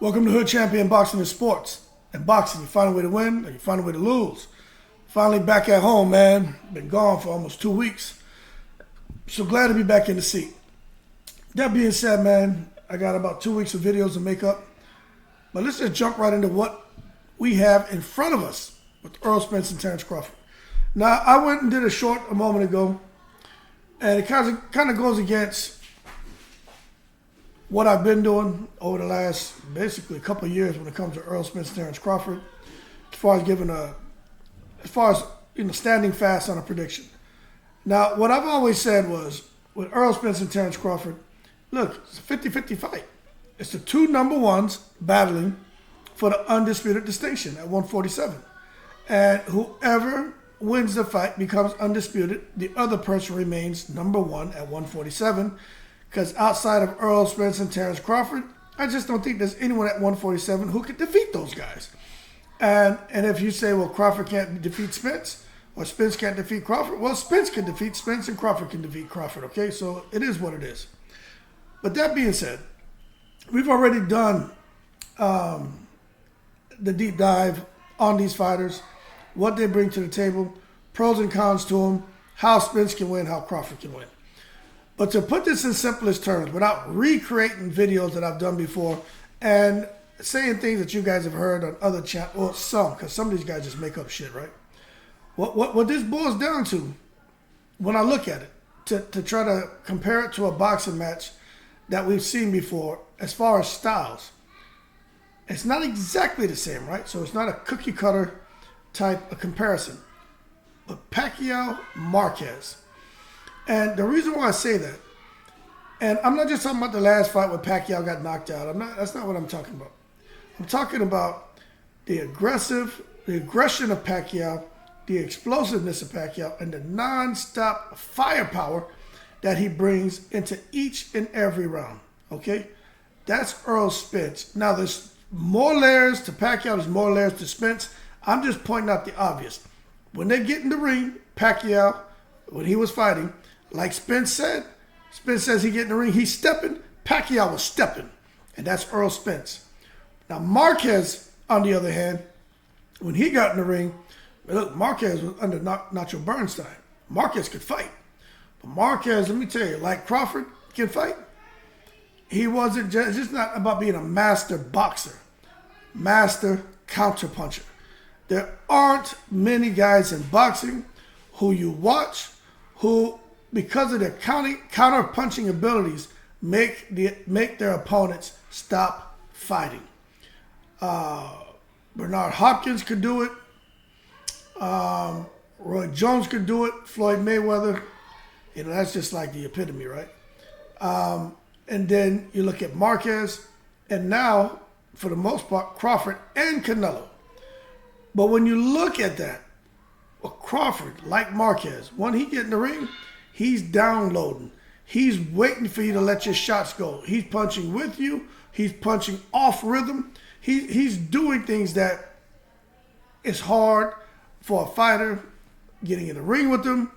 Welcome to Hood Champion Boxing and Sports. In boxing, you find a way to win or you find a way to lose. Finally back at home, man. Been gone for almost 2 weeks. So glad to be back in the seat. That being said, man, I got about 2 weeks of videos to make up. But let's just jump right into what we have in front of us with Errols, Spence, and Terrence Crawford. Now, I went and did a short a moment ago, and it kind of goes against what I've been doing over the last basically a couple of years when it comes to Errols, Spence, and Terrence Crawford, as far as standing fast on a prediction. Now, what I've always said was, with Errols, Spence, and Terrence Crawford, look, it's a 50-50 fight. It's the two number ones battling for the undisputed distinction at 147. And whoever wins the fight becomes undisputed. The other person remains number one at 147. Because outside of Errols, Spence, and Terrence Crawford, I just don't think there's anyone at 147 who could defeat those guys. And if you say, well, Crawford can't defeat Spence, or Spence can't defeat Crawford, well, Spence can defeat Spence and Crawford can defeat Crawford, okay? So it is what it is. But that being said, we've already done the deep dive on these fighters, what they bring to the table, pros and cons to them, how Spence can win, how Crawford can win. But to put this in simplest terms, without recreating videos that I've done before and saying things that you guys have heard on other channels, well, some, because some of these guys just make up shit, right? What this boils down to, when I look at it, to try to compare it to a boxing match that we've seen before, as far as styles, it's not exactly the same, right? So it's not a cookie cutter type of comparison. But Pacquiao, Marquez. And the reason why I say that, and I'm not just talking about the last fight where Pacquiao got knocked out. That's not what I'm talking about. I'm talking about the aggression of Pacquiao, the explosiveness of Pacquiao, and the non-stop firepower that he brings into each and every round. Okay? That's Errols Spence. Now, there's more layers to Pacquiao, there's more layers to Spence. I'm just pointing out the obvious. When they get in the ring, Pacquiao, when he was fighting, like Spence said, Spence says he get in the ring, he's stepping, Pacquiao was stepping. And that's Errols Spence. Now, Marquez, on the other hand, when he got in the ring, look, Marquez was under Nacho Bernstein. Marquez could fight. But Marquez, let me tell you, like Crawford can fight, he wasn't just not about being a master boxer, master counterpuncher. There aren't many guys in boxing who you watch who, because of their counter-punching abilities, make their opponents stop fighting. Bernard Hopkins could do it. Roy Jones could do it. Floyd Mayweather. You know, that's just like the epitome, right? And then you look at Marquez, and now, for the most part, Crawford and Canelo. But when you look at that, well, Crawford, like Marquez, when he get in the ring, he's downloading. He's waiting for you to let your shots go. He's punching with you. He's punching off rhythm. He's doing things that it's hard for a fighter getting in the ring with him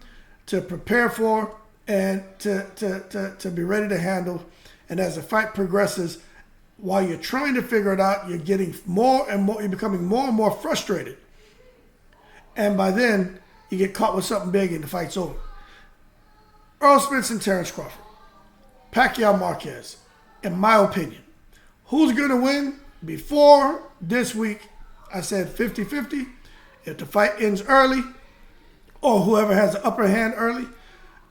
to prepare for and to be ready to handle. And as the fight progresses, while you're trying to figure it out, you're getting more and more, you're becoming more and more frustrated. And by then, you get caught with something big and the fight's over. Errols Spence and Terrence Crawford. Pacquiao Marquez. In my opinion. Who's going to win? Before this week, I said 50-50. If the fight ends early, or whoever has the upper hand early,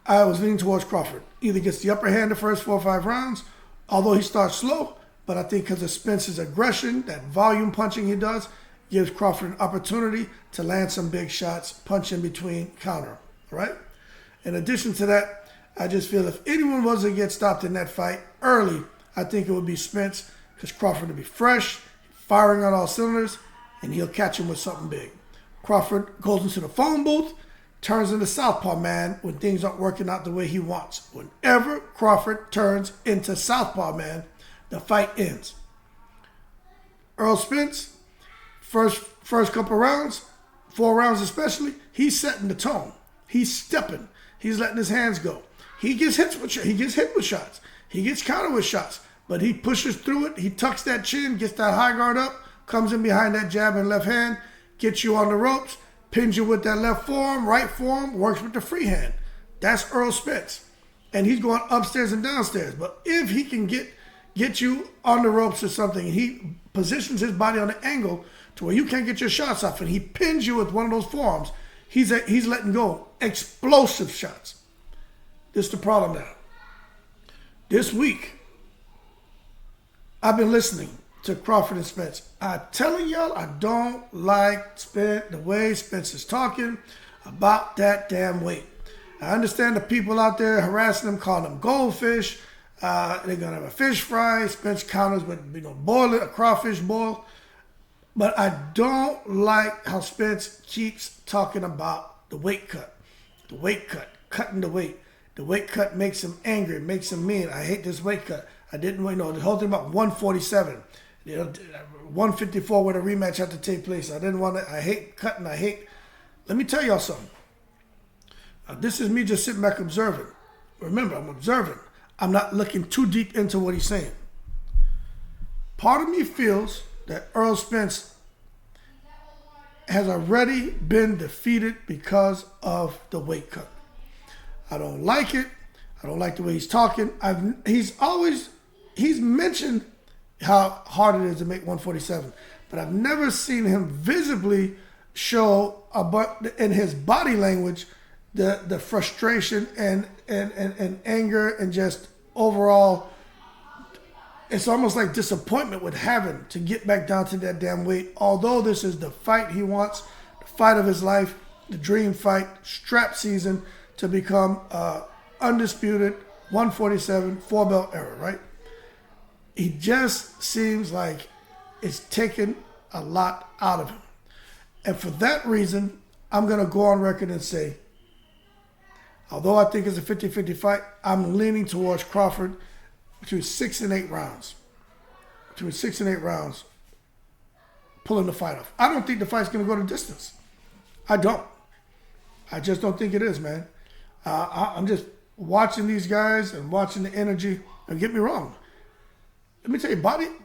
I was leaning towards Crawford. Either gets the upper hand the first 4 or 5 rounds, although he starts slow, but I think because of Spence's aggression, that volume punching he does, gives Crawford an opportunity to land some big shots, punch in between, counter. All right? In addition to that, I just feel if anyone was to get stopped in that fight early, I think it would be Spence, because Crawford will be fresh, firing on all cylinders, and he'll catch him with something big. Crawford goes into the phone booth, turns into southpaw man when things aren't working out the way he wants. Whenever Crawford turns into southpaw man, the fight ends. Errols Spence, first couple rounds, 4 rounds especially, he's setting the tone. He's stepping. He's letting his hands go. He gets hit with shots. He gets countered with shots. But he pushes through it. He tucks that chin, gets that high guard up, comes in behind that jab and left hand, gets you on the ropes, pins you with that left forearm, right forearm, works with the free hand. That's Errol Spence. And he's going upstairs and downstairs. But if he can get you on the ropes or something, he positions his body on an angle to where you can't get your shots off, and he pins you with one of those forearms, he's letting go. Explosive shots. This is the problem now. This week, I've been listening to Crawford and Spence. I'm telling y'all, I don't like the way Spence is talking about that damn weight. I understand the people out there harassing them, calling them goldfish. They're going to have a fish fry. Spence counters with, boil it, a crawfish boil. But I don't like how Spence keeps talking about the weight cut. The weight cut, cutting the weight. The weight cut makes him angry, makes him mean. I hate this weight cut. I didn't know the whole thing about 147. 154 where the rematch had to take place. I didn't want to. I hate cutting. Let me tell y'all something. This is me just sitting back observing. Remember, I'm observing. I'm not looking too deep into what he's saying. Part of me feels that Errol Spence has already been defeated because of the weight cut. I don't like it. I don't like the way he's talking. He's mentioned how hard it is to make 147, but I've never seen him visibly show in his body language the frustration and anger and just overall, it's almost like disappointment with having to get back down to that damn weight. Although this is the fight he wants, the fight of his life, the dream fight, strap season to become undisputed 147 4-belt era, right? He just seems like it's taken a lot out of him. And for that reason, I'm going to go on record and say, although I think it's a 50-50 fight, I'm leaning towards Crawford between 6 and 8 rounds. Between 6 and 8 rounds, pulling the fight off. I don't think the fight's going to go the distance. I don't. I just don't think it is, man. I'm just watching these guys and watching the energy. Don't get me wrong. Let me tell you,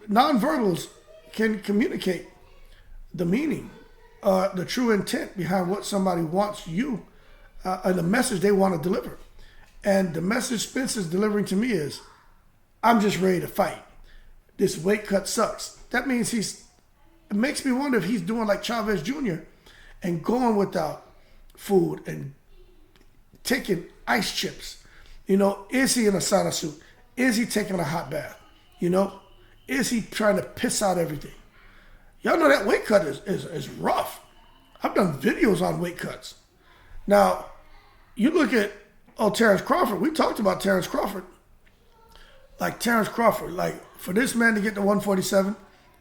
nonverbals can communicate the meaning, the true intent behind what somebody wants you, and the message they want to deliver. And the message Spence is delivering to me is, I'm just ready to fight. This weight cut sucks. That means it makes me wonder if he's doing like Chavez Jr. and going without food and taking ice chips. Is he in a sauna suit? Is he taking a hot bath? Is he trying to piss out everything? Y'all know that weight cut is rough. I've done videos on weight cuts. Now, you look at Terrence Crawford. We talked about Terrence Crawford. Like Terrence Crawford, for this man to get to 147,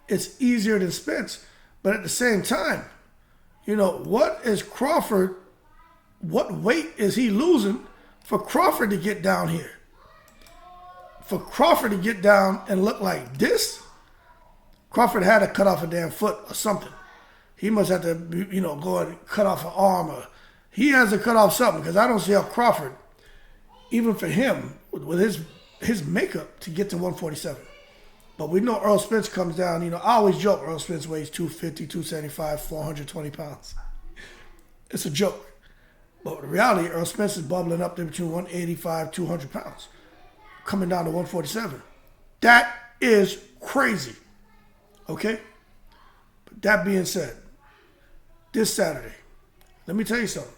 it's easier than Spence. But at the same time, what weight is he losing for Crawford to get down here? For Crawford to get down and look like this, Crawford had to cut off a damn foot or something. He must have to, go and cut off an arm. Or he has to cut off something, because I don't see how Crawford, even for him, with his makeup, to get to 147. But we know Errol Spence comes down. I always joke Errol Spence weighs 250, 275, 420 pounds. It's a joke. But in reality, Errol Spence is bubbling up there between 185, 200 pounds. Coming down to 147. That is crazy. Okay? But that being said, this Saturday, let me tell you something.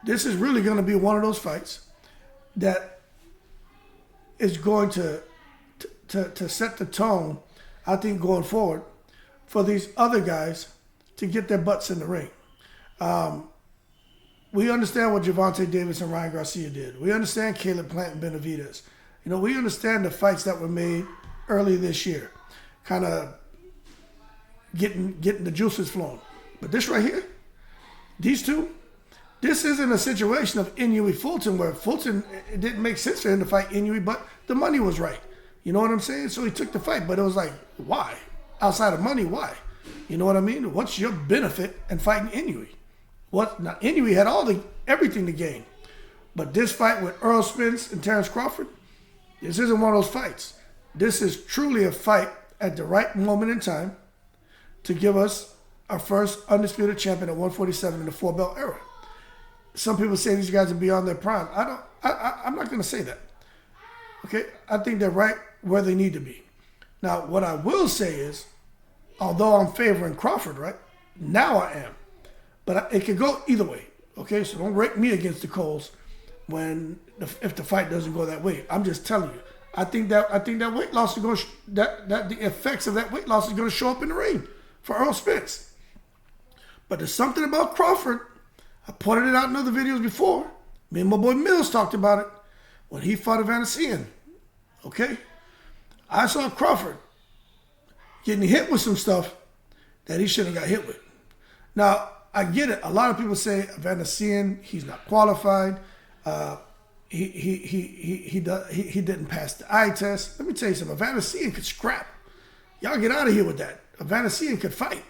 This is really going to be one of those fights that is going to set the tone, I think, going forward for these other guys to get their butts in the ring. We understand what Gervonta Davis and Ryan Garcia did. We understand Caleb Plant and Benavidez. We understand the fights that were made early this year, kind of getting the juices flowing. But this right here, these two, this isn't a situation of Inoue-Fulton, where Fulton, it didn't make sense for him to fight Inoue, but the money was right. You know what I'm saying? So he took the fight, but it was like, why? Outside of money, why? You know what I mean? What's your benefit in fighting Inoue? Now, Inoue had everything to gain. But this fight with Errol Spence and Terrence Crawford, this isn't one of those fights. this is truly a fight at the right moment in time to give us our first undisputed champion at 147 in the 4-belt era. Some people say these guys are beyond their prime. I'm not going to say that. Okay? I think they're right where they need to be. Now, what I will say is, although I'm favoring Crawford, right? Now I am. But it could go either way. Okay? So don't rake me against the coals if the fight doesn't go that way. I'm just telling you. I think that weight loss is going to that the effects of that weight loss is going to show up in the ring for Errol Spence. But there's something about Crawford. I pointed it out in other videos before. Me and my boy Mills talked about it when he fought Evanescence. Okay? I saw Crawford getting hit with some stuff that he shouldn't have got hit with. Now, I get it. A lot of people say Evanescence, he's not qualified. He didn't pass the eye test. Let me tell you something. Evanescence could scrap. Y'all get out of here with that. Evanescence could fight.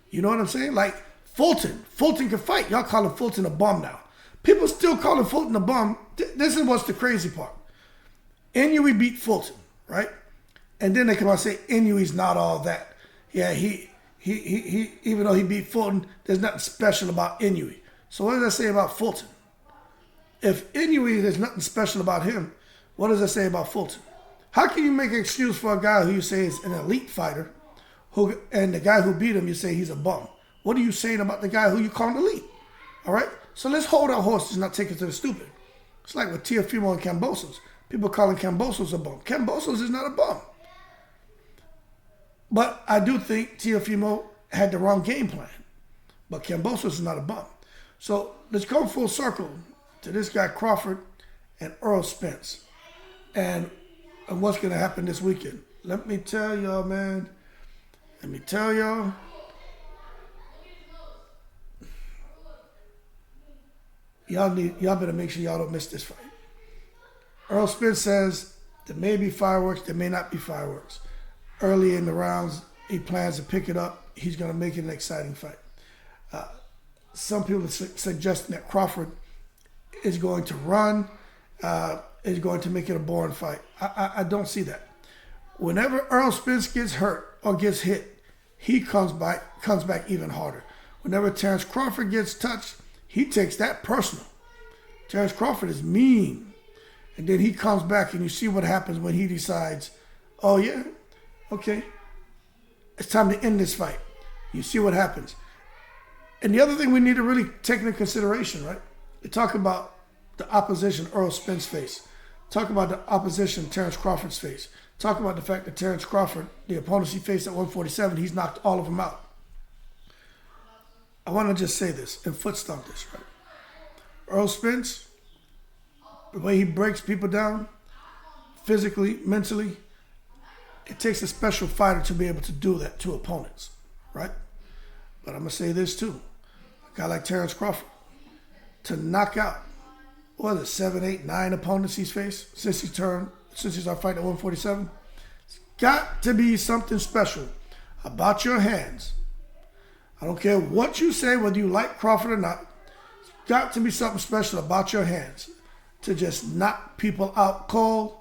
You know what I'm saying? Like Fulton could fight. Y'all calling Fulton a bum now. People still calling Fulton a bum. This is what's the crazy part. Inoue beat Fulton, right? And then they come out and say Inouye's not all that. Yeah, he even though he beat Fulton, there's nothing special about Inoue. So what does that say about Fulton? If Inoue, there's nothing special about him, what does that say about Fulton? How can you make an excuse for a guy who you say is an elite fighter, and the guy who beat him, you say he's a bum? What are you saying about the guy who you call an elite? All right? So let's hold our horses and not take it to the stupid. It's like with Teofimo and Kambosos. People calling Kambosos a bum. Kambosos is not a bum. But I do think Teofimo had the wrong game plan. But Kambosos is not a bum. So let's go full circle to this guy Crawford and Errol Spence. And what's going to happen this weekend. Let me tell y'all, man. Let me tell y'all. Y'all better make sure y'all don't miss this fight. Errol Spence says there may be fireworks, there may not be fireworks. Early in the rounds, he plans to pick it up. He's going to make it an exciting fight. Some people are suggesting that Crawford is going to run, is going to make it a boring fight. I don't see that. Whenever Errol Spence gets hurt or gets hit, he comes back even harder. Whenever Terrence Crawford gets touched, he takes that personal. Terrence Crawford is mean. And then he comes back and you see what happens when he decides, oh yeah, okay, it's time to end this fight. You see what happens. And the other thing we need to really take into consideration, right? We talk about the opposition Errol Spence face. Talk about the opposition Terrence Crawford's face. Talk about the fact that Terrence Crawford, the opponents he faced at 147, he's knocked all of them out. I want to just say this and foot stomp this, right? Errol Spence, the way he breaks people down, physically, mentally, it takes a special fighter to be able to do that to opponents, right? But I'm going to say this too. A guy like Terrence Crawford, to knock out, what is it, 7, 8, 9 opponents he's faced since he started fighting at 147? It's got to be something special about your hands. I don't care what you say, whether you like Crawford or not. It's got to be something special about your hands to just knock people out cold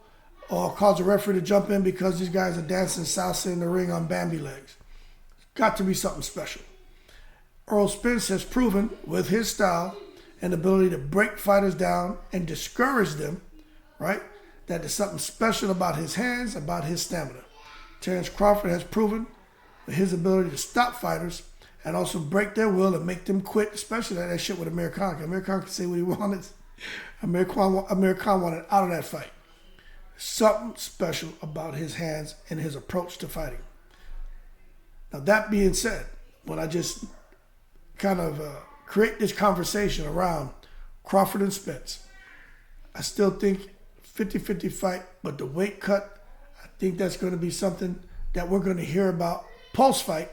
or cause a referee to jump in because these guys are dancing salsa in the ring on Bambi legs. It's got to be something special. Errol Spence has proven with his style and ability to break fighters down and discourage them, right, that there's something special about his hands, about his stamina. Terrence Crawford has proven with his ability to stop fighters and also break their will and make them quit, especially that shit with Amir Khan. Amir Khan can say what he wanted. Amir Khan wanted out of that fight. Something special about his hands and his approach to fighting. Now, that being said, when I just kind of create this conversation around Crawford and Spence, I still think 50-50 fight, but the weight cut, I think that's going to be something that we're going to hear about post-fight.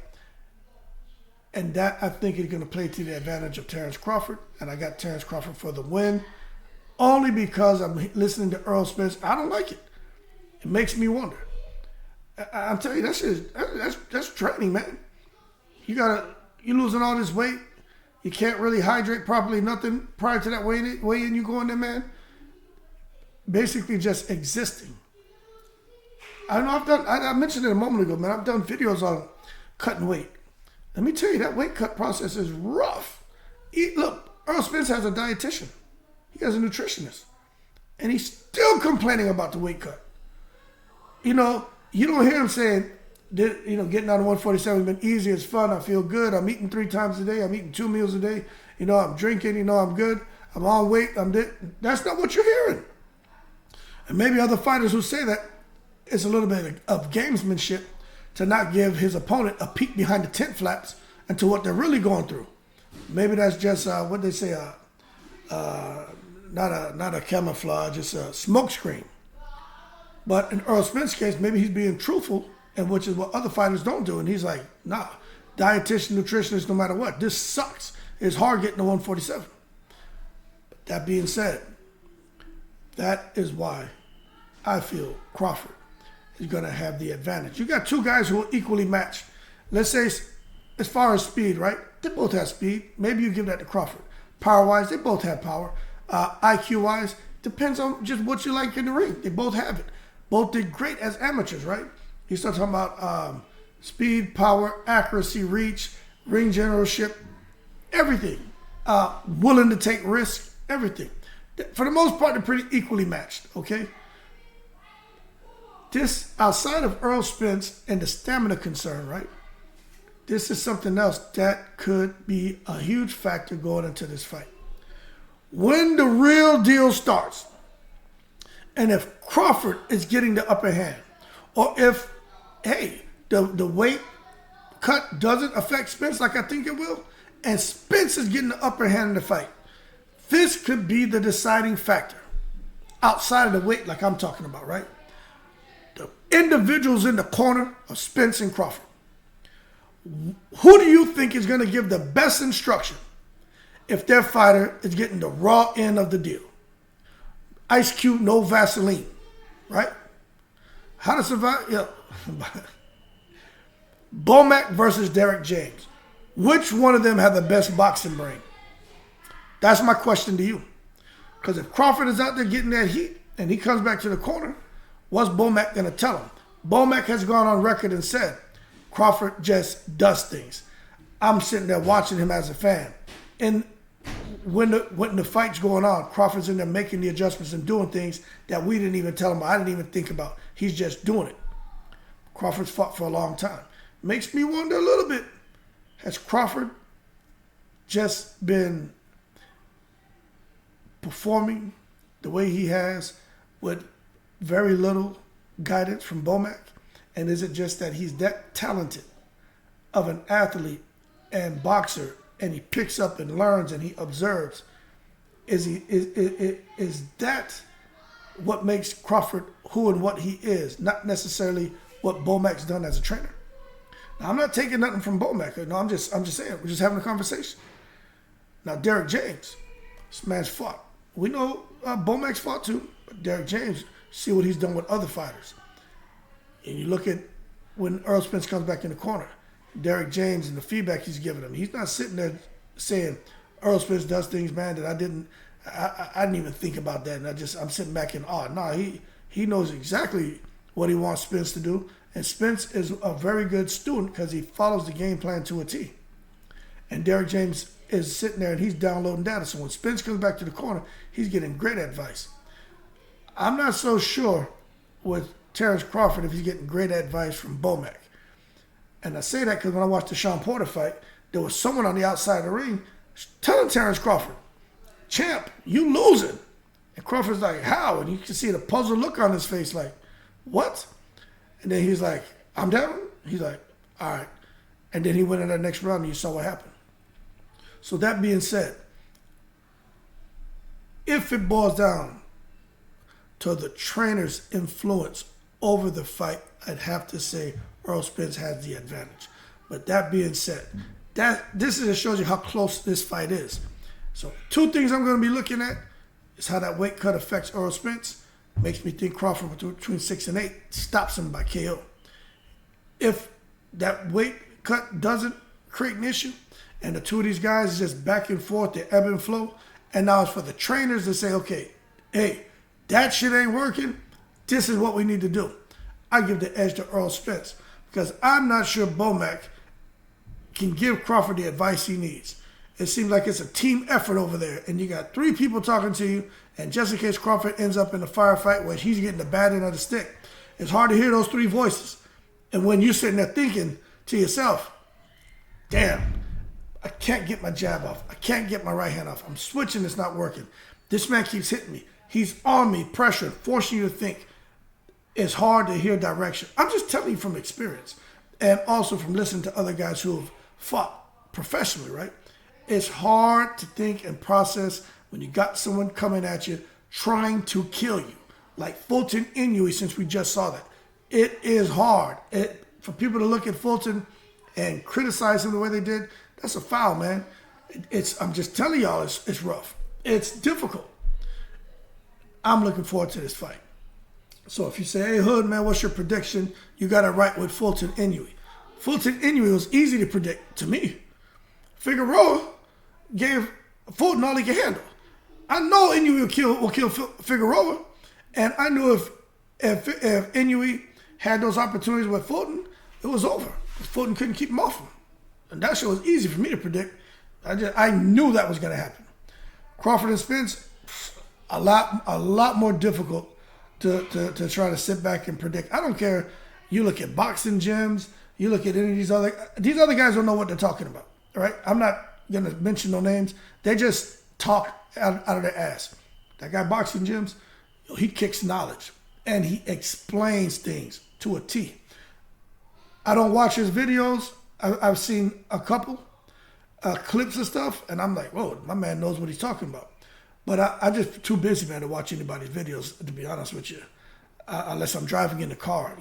And that, I think, is going to play to the advantage of Terrence Crawford. And I got Terrence Crawford for the win. Only because I'm listening to Errol Spence. I don't like it. It makes me wonder. I'm telling you, that's training, man. You're losing all this weight. You can't really hydrate properly, nothing prior to that weigh-in you go in there, man. Basically just existing. I know I've done, I mentioned it a moment ago, man. I've done videos on cutting weight. Let me tell you, that weight cut process is rough. Look, Errol Spence has a dietitian. He has a nutritionist. And he's still complaining about the weight cut. You know, you don't hear him saying, getting down to 147 has been easy, it's fun, I feel good, I'm eating 3 times a day, I'm eating 2 meals a day, I'm drinking, I'm good, I'm on weight, That's not what you're hearing. And maybe other fighters who say that, it's a little bit of gamesmanship to not give his opponent a peek behind the tent flaps into what they're really going through. Maybe that's just what they say, not a camouflage, it's a smoke screen. But in Errol Spence's case, maybe he's being truthful, and which is what other fighters don't do. And he's like, nah, dietitian, nutritionist, no matter what, this sucks. It's hard getting to 147. But that being said, that is why I feel Crawford is going to have the advantage. You got 2 guys who are equally matched. Let's say, as far as speed, right? They both have speed. Maybe you give that to Crawford. Power-wise, they both have power. IQ-wise, depends on just what you like in the ring. They both have it. Both did great as amateurs, right? You start talking about speed, power, accuracy, reach, ring generalship, everything. Willing to take risks, everything. For the most part, they're pretty equally matched, okay? This, outside of Errol Spence and the stamina concern, right? This is something else that could be a huge factor going into this fight. When the real deal starts, and if Crawford is getting the upper hand, or if, the weight cut doesn't affect Spence like I think it will, and Spence is getting the upper hand in the fight, this could be the deciding factor outside of the weight like I'm talking about, right? The individuals in the corner of Spence and Crawford. Who do you think is going to give the best instruction if their fighter is getting the raw end of the deal? Ice Cube, no Vaseline, right? How to survive? Yeah. Bomac versus Derek James. Which one of them have the best boxing brain? That's my question to you. Because if Crawford is out there getting that heat and he comes back to the corner, what's Bomac going to tell him? Bomac has gone on record and said, Crawford just does things. I'm sitting there watching him as a fan. And when the fight's going on, Crawford's in there making the adjustments and doing things that we didn't even tell him about. I didn't even think about. He's just doing it. Crawford's fought for a long time. Makes me wonder a little bit, has Crawford just been performing the way he has with very little guidance from Bomac? And is it just that he's that talented of an athlete and boxer, and he picks up and learns and he observes? Is that what makes Crawford who and what he is, not necessarily what Bomac's done as a trainer? Now, I'm not taking nothing from Bomac. No, I'm just saying, we're just having a conversation. Now, Derek James, this man's fought. We know Bomac's fought too, but Derek James, see what he's done with other fighters. And you look at when Errol Spence comes back in the corner, Derek James and the feedback he's giving him. He's not sitting there saying, Errol Spence does things, man, that I didn't even think about that. And I'm sitting back in awe. No, he knows exactly what he wants Spence to do. And Spence is a very good student because he follows the game plan to a T. And Derek James is sitting there and he's downloading data. So when Spence comes back to the corner, he's getting great advice. I'm not so sure with Terrence Crawford if he's getting great advice from Bomac. And I say that because when I watched the Sean Porter fight, there was someone on the outside of the ring telling Terrence Crawford, champ, you losing. And Crawford's like, how? And you can see the puzzled look on his face like, what? And then he's like, I'm down? He's like, all right. And then he went in that next round and you saw what happened. So that being said, if it boils down to the trainer's influence over the fight, I'd have to say Errol Spence has the advantage. But that being said, this just shows you how close this fight is. So 2 things I'm going to be looking at is how that weight cut affects Errol Spence. Makes me think Crawford between 6 and 8 stops him by KO. If that weight cut doesn't create an issue, and the 2 of these guys is just back and forth, they ebb and flow, and now it's for the trainers to say, okay, hey, that shit ain't working. This is what we need to do. I give the edge to Errol Spence because I'm not sure Bomac can give Crawford the advice he needs. It seems like it's a team effort over there, and you got 3 people talking to you, and just in case Crawford ends up in a firefight where he's getting the bad end of the stick, it's hard to hear those 3 voices. And when you're sitting there thinking to yourself, damn, I can't get my jab off. I can't get my right hand off. I'm switching, it's not working. This man keeps hitting me. He's on me, pressuring, forcing you to think. It's hard to hear direction. I'm just telling you from experience and also from listening to other guys who have fought professionally, right? It's hard to think and process when you got someone coming at you trying to kill you, like Fulton Inoue, since we just saw that. It is hard. For people to look at Fulton and criticize him the way they did, that's a foul, man. I'm just telling y'all, it's rough. It's difficult. I'm looking forward to this fight. So if you say, hey, Hood, man, what's your prediction? You got it right with Fulton Inoue. Fulton Inoue was easy to predict to me. Figueroa gave Fulton all he could handle. I know Inoue will kill Figueroa, and I knew if Inoue had those opportunities with Fulton, it was over. Fulton couldn't keep him off him. And that shit was easy for me to predict. I knew that was going to happen. Crawford and Spence, a lot more difficult to try to sit back and predict. I don't care. You look at boxing gyms, you look at any of these other guys don't know what they're talking about. Right? I'm not going to mention no names. They just talk out of their ass. That guy boxing gyms, he kicks knowledge and he explains things to a T. I don't watch his videos. I've seen a couple clips of stuff, and I'm like, whoa, my man knows what he's talking about. But I'm just too busy, man, to watch anybody's videos, to be honest with you, unless I'm driving in the car,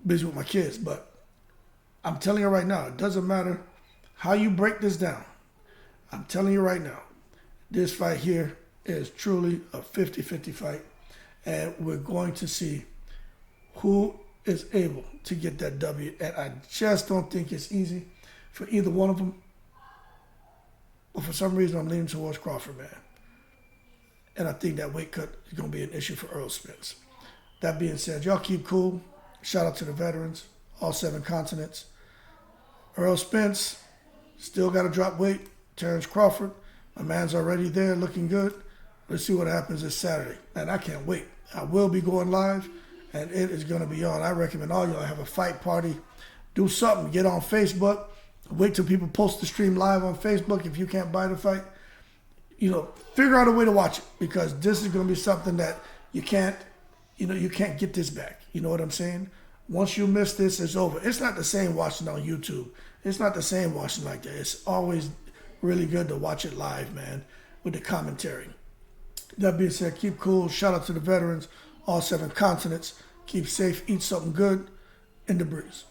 busy with my kids. But I'm telling you right now, it doesn't matter how you break this down. I'm telling you right now, this fight here is truly a 50-50 fight, and we're going to see who is able to get that W. And I just don't think it's easy for either one of them. But for some reason, I'm leaning towards Crawford, man. And I think that weight cut is going to be an issue for Errol Spence. That being said, y'all keep cool. Shout out to the veterans, all 7 continents. Errol Spence still got to drop weight. Terrence Crawford, my man's already there, looking good. Let's see what happens this Saturday. And I can't wait. I will be going live, and it is going to be on. I recommend all y'all have a fight party. Do something. Get on Facebook. Wait till people post the stream live on Facebook if you can't buy the fight. Figure out a way to watch it, because this is going to be something that you can't get this back. You know what I'm saying? Once you miss this, it's over. It's not the same watching on YouTube. It's not the same watching like that. It's always really good to watch it live, man, with the commentary. That being said, keep cool. Shout out to the veterans, all 7 continents. Keep safe. Eat something good. In the breeze.